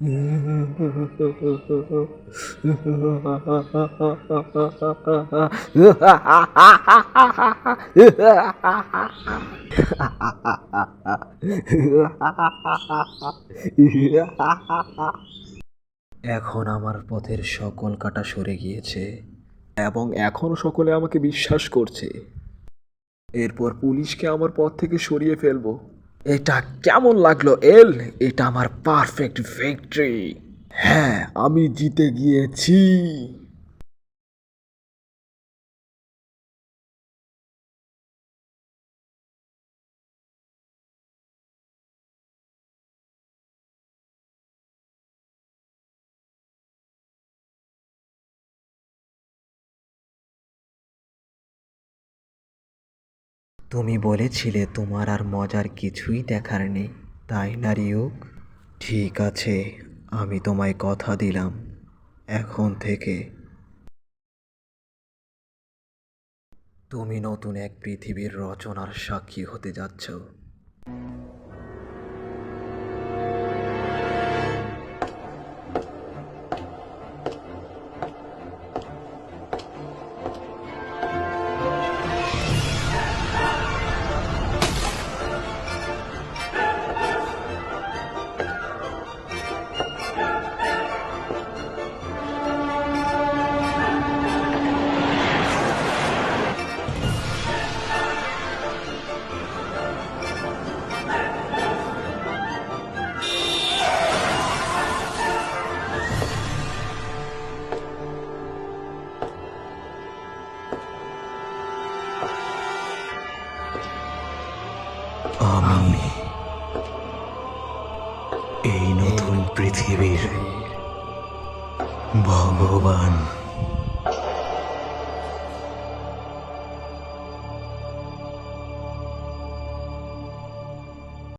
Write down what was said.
এখন আমার পথের সকল কাঁটা সরে গিয়েছে এবং এখনও সকলে আমাকে বিশ্বাস করছে। এরপর পুলিশকে আমার পথ থেকে সরিয়ে ফেলবো। এটা কেমন লাগলো এল? এটা আমার পারফেক্ট ভিক্টরি। হ্যাঁ, আমি জিতে গিয়েছি। তুমি বলেছিলে তোমার আর মজার কিছুই দেখার নেই, তাই না রিউক? ঠিক আছে, আমি তোমায় কথা দিলাম, এখন থেকে তুমি নতুন এক পৃথিবীর রচনার সাক্ষী হতে যাচ্ছ। আমি এই নতুন পৃথিবীর ভগবান।